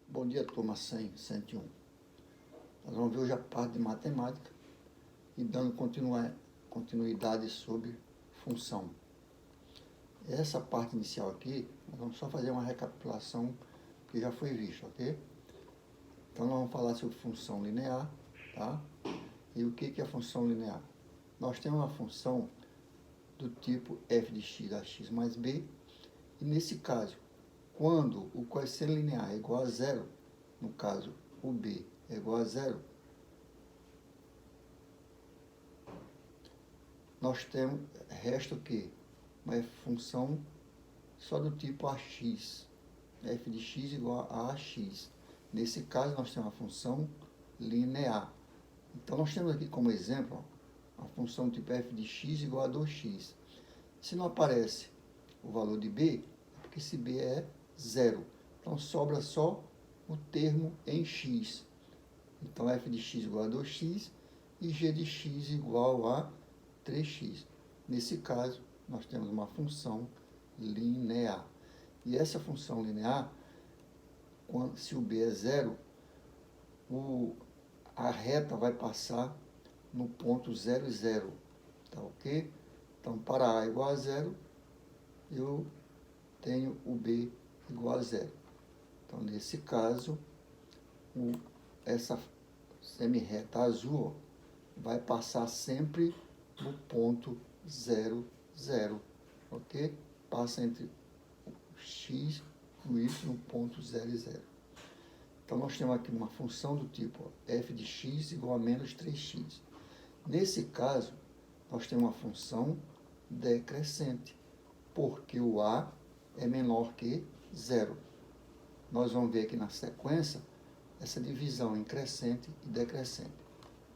Bom dia, turma 100, 101. Nós vamos ver hoje a parte de matemática e dando continuidade sobre função. Essa parte inicial aqui, nós vamos só fazer uma recapitulação que já foi vista, ok? Então, nós vamos falar sobre função linear, tá? E o que é a função linear? Nós temos uma função do tipo f de x a x mais b, e nesse caso, quando o coeficiente linear é igual a zero, no caso o b é igual a zero, nós temos, resta o quê? Uma função só do tipo ax, f de x igual a ax. Nesse caso, nós temos uma função linear. Então, nós temos aqui como exemplo a função tipo f de x igual a 2x. Se não aparece o valor de b, é porque esse b é zero. Então, sobra só o termo em x. Então, f de x igual a 2x e g de x igual a 3x. Nesse caso, nós temos uma função linear. E essa função linear, se o b é zero, a reta vai passar no ponto 0, 0. Tá ok? Então, para a igual a zero, eu tenho o b igual a zero. Então, nesse caso, essa semirreta azul vai passar sempre no ponto 0, 0. Ok? Passa entre o x e o y no ponto 0 e 0. Então, nós temos aqui uma função do tipo f de x igual a menos 3x. Nesse caso, nós temos uma função decrescente, porque o a é menor que zero. Nós vamos ver aqui na sequência essa divisão em crescente e decrescente.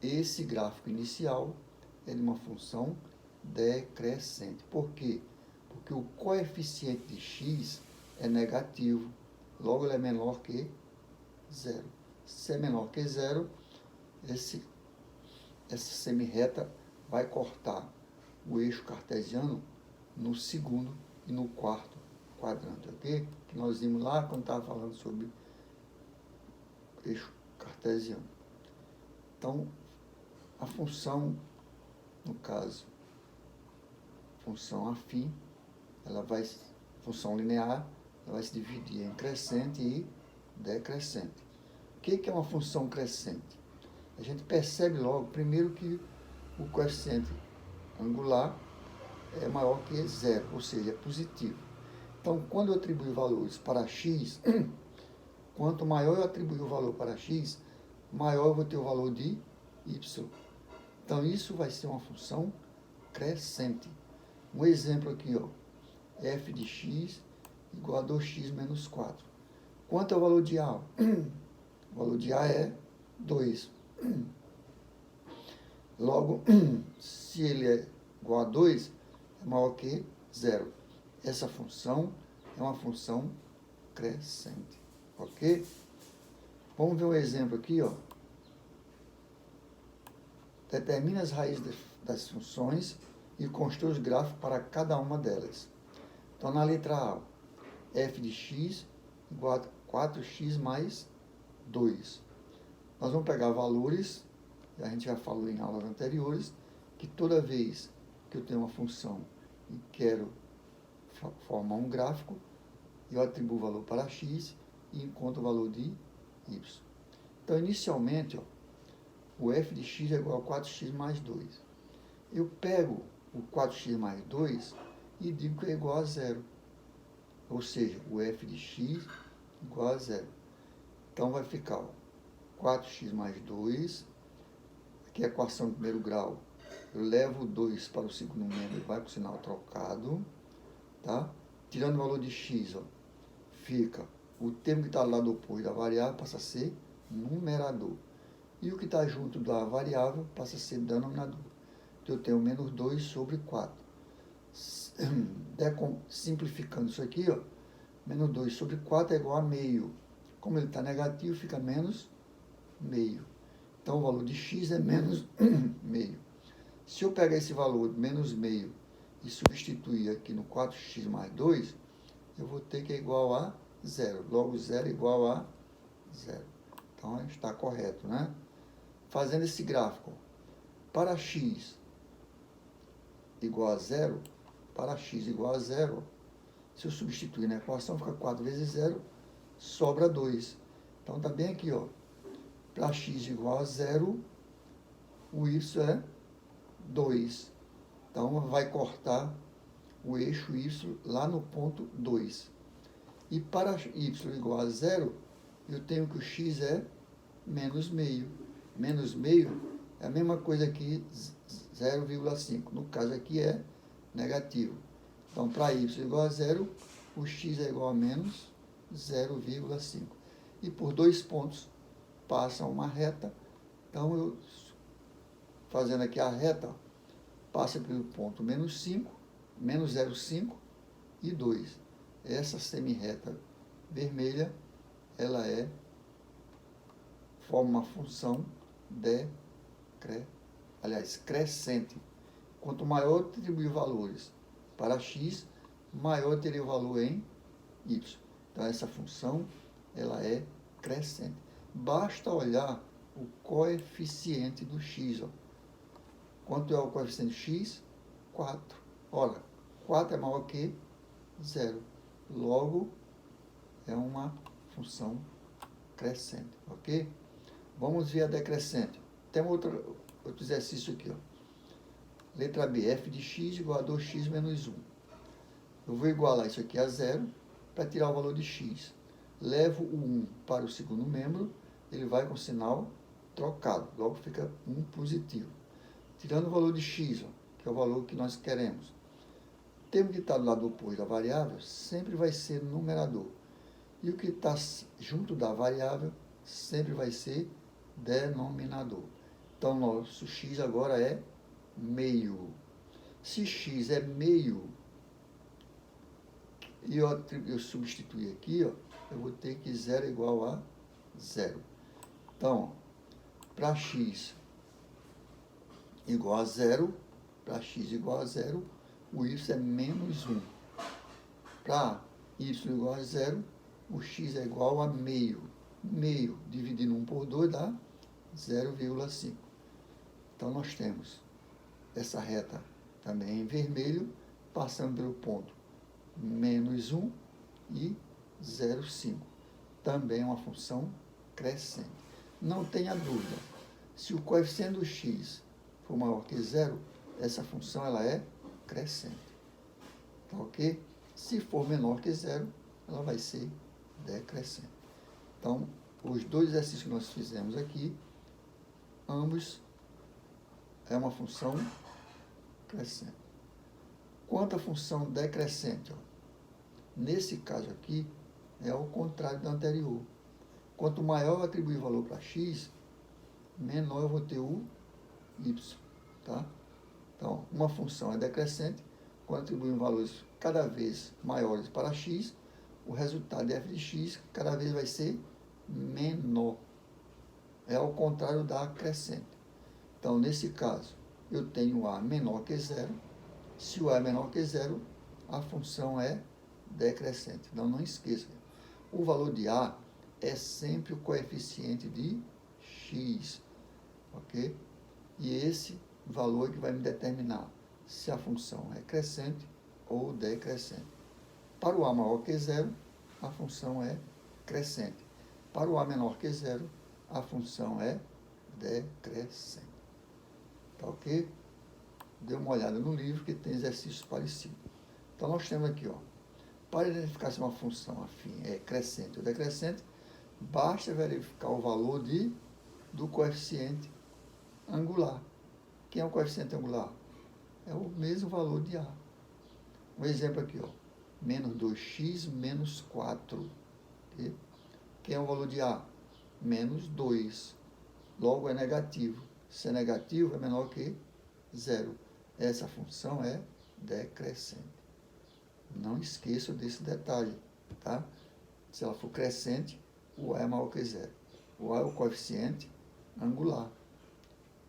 Esse gráfico inicial é de uma função decrescente. Por quê? Porque o coeficiente de x é negativo, logo ele é menor que zero. Se é menor que zero, essa semirreta vai cortar o eixo cartesiano no segundo e no quarto quadrante, ok? Que nós vimos lá quando estava falando sobre eixo cartesiano. Então, a função, no caso, função afim, função linear, ela vai se dividir em crescente e decrescente. O que é uma função crescente? A gente percebe logo, primeiro, que o coeficiente angular é maior que zero, ou seja, é positivo. Então, quando eu atribuo valores para x, quanto maior eu atribuir o valor para x, maior eu vou ter o valor de y. Então, isso vai ser uma função crescente. Um exemplo aqui, ó, f de x igual a 2x menos 4. Quanto é o valor de a? O valor de a é 2. Logo, se ele é igual a 2, é maior que zero. Essa função é uma função crescente. Ok? Vamos ver um exemplo aqui, ó. Determina as raízes das funções e constrói os gráficos para cada uma delas. Então, na letra A, f de x igual a 4x mais 2. Nós vamos pegar valores, a gente já falou em aulas anteriores, que toda vez que eu tenho uma função e quero formar um gráfico, eu atribuo o valor para x e encontro o valor de y. Então, inicialmente, ó, o f de x é igual a 4x mais 2. Eu pego o 4x mais 2 e digo que é igual a zero. Ou seja, o f de x igual a zero. Então, vai ficar ó, 4x mais 2, aqui é a equação de primeiro grau. Eu levo o 2 para o segundo membro e vai para o sinal trocado. Tá? Tirando o valor de x, ó, fica o termo que está do lado oposto da variável passa a ser numerador. E o que está junto da variável passa a ser denominador. Então, eu tenho menos 2 sobre 4. Simplificando isso aqui, ó, menos 2 sobre 4 é igual a meio. Como ele está negativo, fica menos meio. Então, o valor de x é menos meio. Se eu pegar esse valor de menos meio e substituir aqui no 4x mais 2, eu vou ter que é igual a zero. Logo, zero igual a zero. Então, está correto, né? Fazendo esse gráfico, para x igual a zero, para x igual a zero, se eu substituir na equação, fica 4 vezes zero, sobra 2. Então, está bem aqui, ó. Para x igual a zero, o y é 2. Então, vai cortar o eixo y lá no ponto 2. E para y igual a zero, eu tenho que o x é menos meio. Menos meio é a mesma coisa que 0,5. No caso aqui é negativo. Então, para y igual a zero, o x é igual a menos 0,5. E por 2 pontos passa uma reta. Então, eu, fazendo aqui a reta, passa pelo ponto menos 5, menos 0,5 e 2. Essa semirreta vermelha, ela forma uma função crescente. Quanto maior eu atribuir valores para x, maior teria o valor em y. Então, essa função, ela é crescente. Basta olhar o coeficiente do x. Ó. Quanto é o coeficiente x? 4. Ora, 4 é maior que 0. Logo, é uma função crescente, ok? Vamos ver a decrescente. Tem outro exercício aqui, ó. Letra B, f de x igual a 2x menos 1. Eu vou igualar isso aqui a 0 para tirar o valor de x. Levo o 1 para o segundo membro, ele vai com sinal trocado, logo fica 1 positivo. Tirando o valor de x, ó, que é o valor que nós queremos. O termo que está do lado oposto da variável sempre vai ser numerador. E o que está junto da variável sempre vai ser denominador. Então, nosso x agora é meio. Se x é meio, e eu substituir aqui, ó, eu vou ter que 0 é igual a 0. Então, para x igual a 0, para x igual a 0, o y é menos 1. Para y igual a 0, o x é igual a meio. Meio dividindo 1 por 2 dá 0,5. Então, nós temos essa reta também em vermelho, passando pelo ponto menos 1 e 0,5. Também é uma função crescente. Não tenha dúvida, se o coeficiente do x for maior que 0, essa função ela é crescente. Tá ok? Se for menor que 0, ela vai ser decrescente. Então, os dois exercícios que nós fizemos aqui, ambos é uma função crescente. Quanto à função decrescente, ó, nesse caso aqui, é o contrário do anterior. Quanto maior eu atribuir valor para x, menor eu vou ter o y. Tá? Então, uma função é decrescente, quando atribuímos valores cada vez maiores para x, o resultado de f de x cada vez vai ser menor. É ao contrário da crescente. Então, nesse caso, eu tenho a menor que 0. Se o a é menor que 0, a função é decrescente. Então, não esqueça, o valor de a é sempre o coeficiente de x. Ok? E esse valor é que vai me determinar se a função é crescente ou decrescente. Para o a maior que 0, a função é crescente. Para o a menor que 0, a função é decrescente. Tá ok? Dê uma olhada no livro que tem exercícios parecidos. Então, nós temos aqui, ó, para identificar se uma função afim é crescente ou decrescente, basta verificar o valor do coeficiente angular. Quem é o coeficiente angular? É o mesmo valor de a. Um exemplo aqui, ó, menos 2x menos 4. Okay? Quem é o valor de a? Menos 2. Logo é negativo. Se é negativo, é menor que 0. Essa função é decrescente. Não esqueça desse detalhe, tá? Se ela for crescente, o a é maior que 0. O a é o coeficiente angular.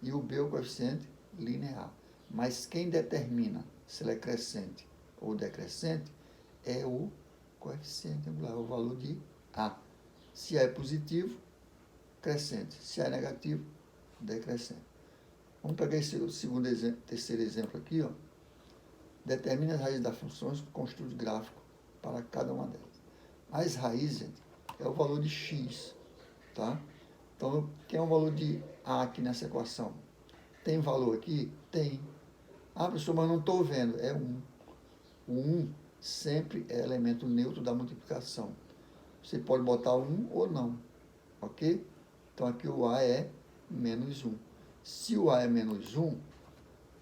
E o b é o coeficiente linear. Mas quem determina se ela é crescente ou decrescente é o coeficiente angular, o valor de A. Se A é positivo, crescente. Se A é negativo, decrescente. Vamos pegar esse segundo exemplo, terceiro exemplo aqui, ó. Determine as raízes das funções, construa os gráficos para cada uma delas. As raízes, gente, é o valor de x, tá? Então, quem é o valor de A aqui nessa equação? Tem valor aqui? Tem. Ah, professor, mas não estou vendo. É 1. O 1 sempre é elemento neutro da multiplicação. Você pode botar 1 ou não, ok? Então, aqui o A é menos 1. Se o A é menos 1,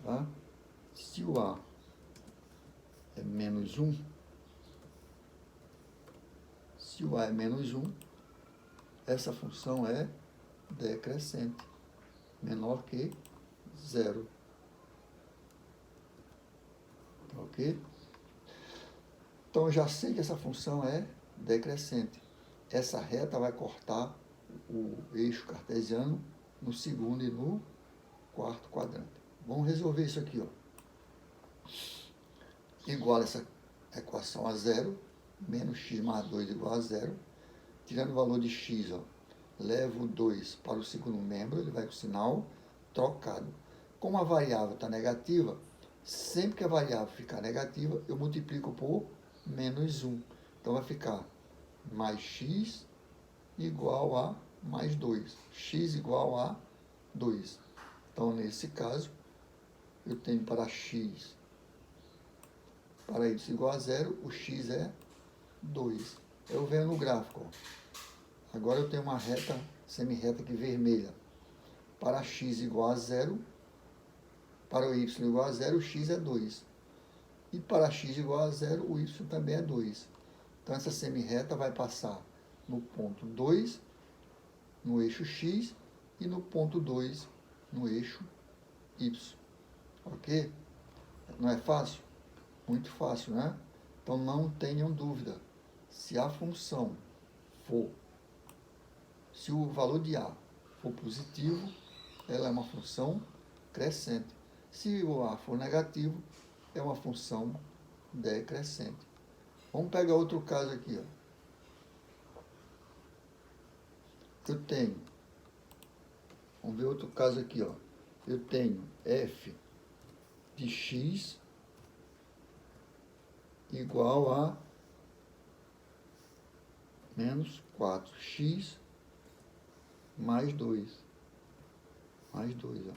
tá? Se o A é menos 1, se o A é menos 1, essa função é decrescente, menor que 0. Ok? Então, eu já sei que essa função é decrescente. Essa reta vai cortar o eixo cartesiano no segundo e no quarto quadrante. Vamos resolver isso aqui, ó. Iguala essa equação a 0, menos x mais 2 igual a 0. Tirando o valor de x, ó, levo o 2 para o segundo membro, ele vai com o sinal trocado. Como a variável está negativa, sempre que a variável ficar negativa, eu multiplico por menos 1. Então, vai ficar mais x igual a mais 2. X igual a 2. Então, nesse caso, eu tenho para x, para y igual a 0, o x é 2. Eu venho no gráfico, ó. Agora eu tenho uma reta, semi-reta aqui vermelha. Para x igual a 0, para o y igual a 0, o x é 2. E para x igual a 0, o y também é 2. Então, essa semi-reta vai passar no ponto 2, no eixo x, e no ponto 2, no eixo y. Ok? Não é fácil? Muito fácil, né? Então, não tenham dúvida. Se a função for, se o valor de A for positivo, ela é uma função crescente. Se o A for negativo, é uma função decrescente. Vamos pegar outro caso aqui, ó. Vamos ver outro caso aqui, ó. Eu tenho f de x igual a menos 4x mais 2. Mais 2, ó.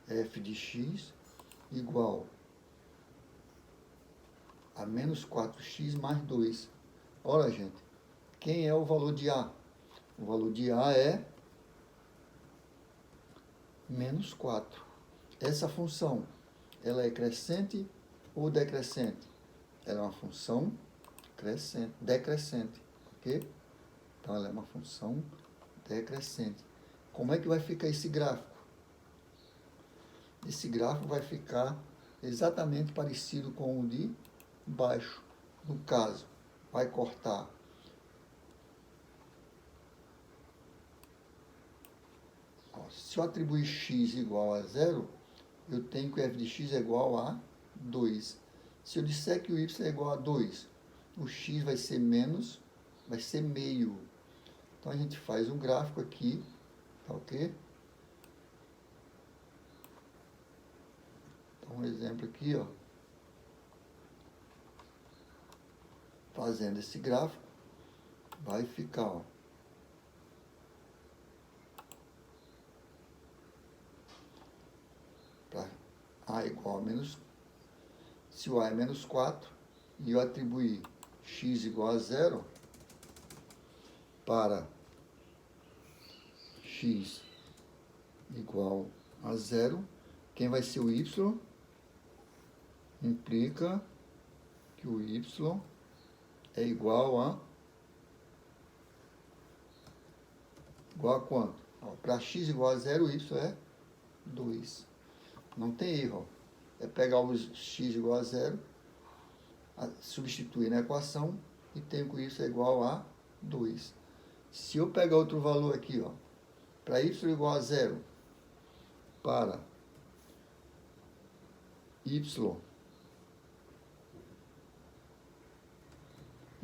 F de x igual a menos 4x mais 2. Olha, gente, quem é o valor de A? O valor de A é menos 4. Essa função, ela é crescente ou decrescente? Ela é uma função crescente, decrescente, ok? Então, ela é uma função decrescente. Como é que vai ficar esse gráfico? Esse gráfico vai ficar exatamente parecido com o de baixo. No caso, vai cortar se eu atribuir x igual a 0, eu tenho que o f de x é igual a 2. Se eu disser que o y é igual a 2, o x vai ser menos, vai ser meio. Então, a gente faz um gráfico aqui, tá ok? Então, um exemplo aqui, ó. Fazendo esse gráfico, vai ficar, ó. Para A igual a menos, se o A é menos 4, e eu atribuir x igual a 0, para x igual a 0, quem vai ser o y? Implica que o y é igual a quanto? Para x igual a 0, o y é 2. Não tem erro. É pegar o x igual a 0, substituir na equação e tenho que o y é igual a 2. Se eu pegar outro valor aqui, ó, para y igual a 0, para y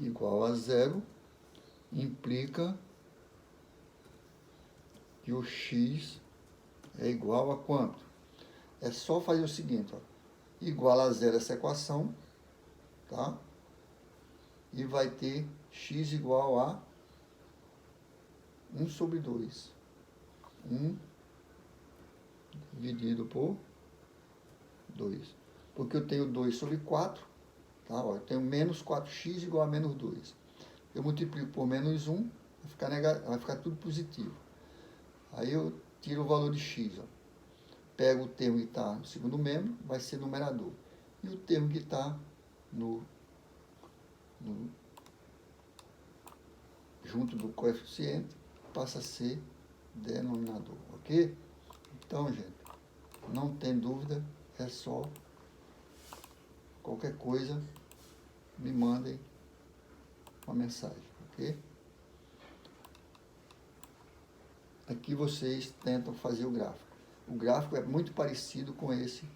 igual a zero implica que o x é igual a quanto? É só fazer o seguinte, ó, igual a zero essa equação, tá? E vai ter x igual a 1 sobre 2. 1 dividido por 2. Porque eu tenho 2 sobre 4, tá? Ó, eu tenho menos 4x igual a menos 2. Eu multiplico por menos 1, vai ficar tudo positivo. Aí eu tiro o valor de x, ó. Pego o termo que está no segundo membro, vai ser numerador. E o termo que está junto do coeficiente passa a ser denominador, ok? Então, gente, não tem dúvida, é só qualquer coisa, me mandem uma mensagem, ok? Aqui vocês tentam fazer o gráfico. O gráfico é muito parecido com esse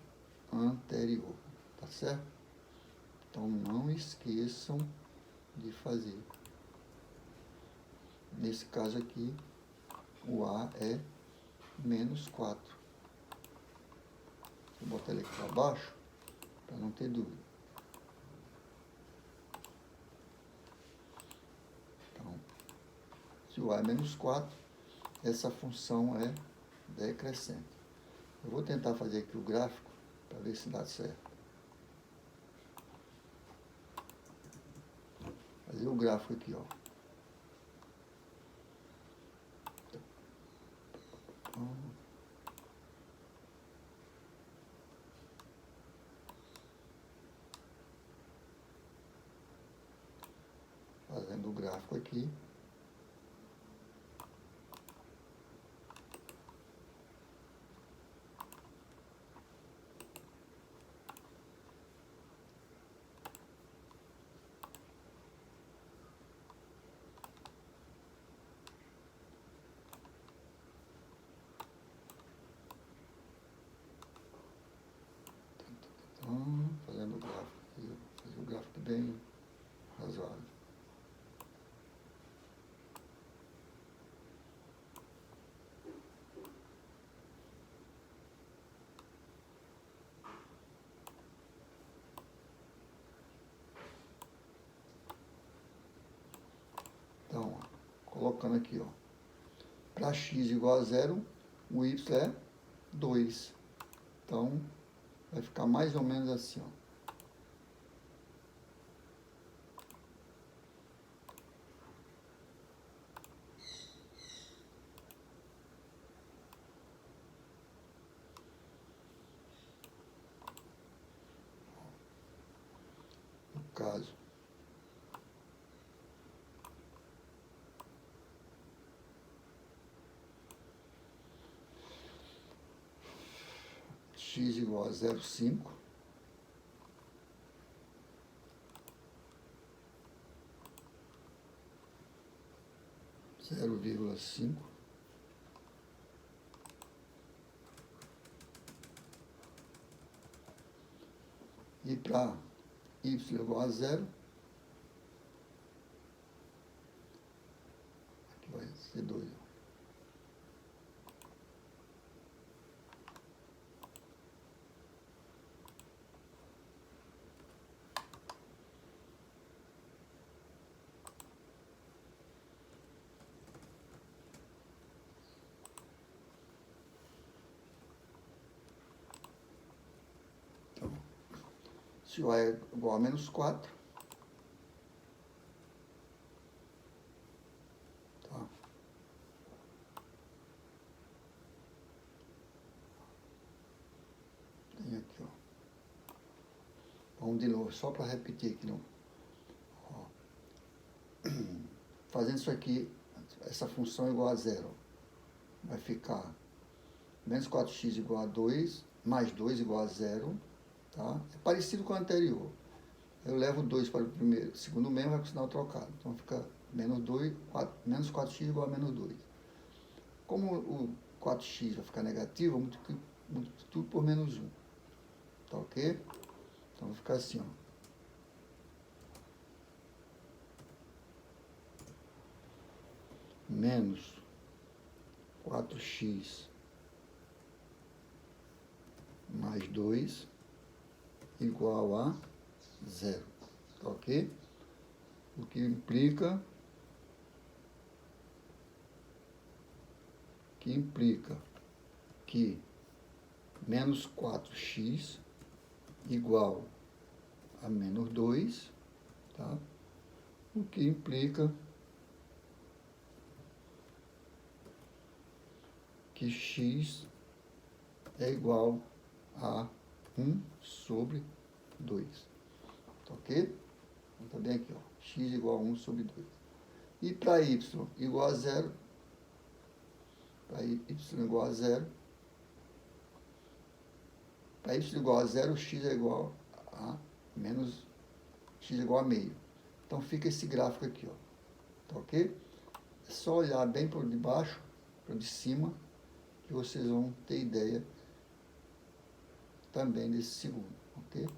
anterior, tá certo? Então, não esqueçam de fazer. Nesse caso aqui, o A é menos 4. Vou botar ele aqui para baixo, para não ter dúvida. Então, se o A é menos 4, essa função é decrescente. Eu vou tentar fazer aqui o gráfico, para ver se dá certo. Fazer o gráfico aqui, ó. Fazendo o gráfico aqui. Fazendo o gráfico aqui, fazer o gráfico bem razoável. Então, ó, colocando aqui, ó, para x igual a 0, o y é 2. Então, vai ficar mais ou menos assim, ó. No caso, x igual a 0,5. Zero vírgula 5. E para y igual a 0, aqui vai ser 2. Então, se o A é igual a menos 4, tá? Tem aqui, ó. Vamos de novo, só para repetir aqui. Não. Ó. Fazendo isso aqui, essa função é igual a 0. Vai ficar menos 4x igual a 2, mais 2 igual a 0. Tá? É parecido com o anterior. Eu levo 2 para o segundo membro, vai com o sinal trocado. Então fica menos menos 4x igual a menos 2. Como o 4x vai ficar negativo, eu multiplico tudo por menos 1. Tá ok? Então vai ficar assim, ó. menos 4x mais 2 igual a 0. Tá ok? O que implica que menos 4x igual a menos 2, tá? O que implica que x é igual a 1 sobre 2. Tá ok? Então, tá bem aqui, ó. X igual a 1 sobre 2. E para y igual a 0, para y igual a 0, para y igual a 0, x é igual a menos x igual a meio. Então, fica esse gráfico aqui, ó. Tá ok? É só olhar bem para o de baixo, para o de cima, que vocês vão ter ideia também desse segundo, ok?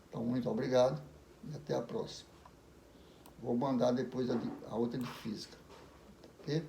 Então, muito obrigado e até a próxima. Vou mandar depois a outra de física, ok?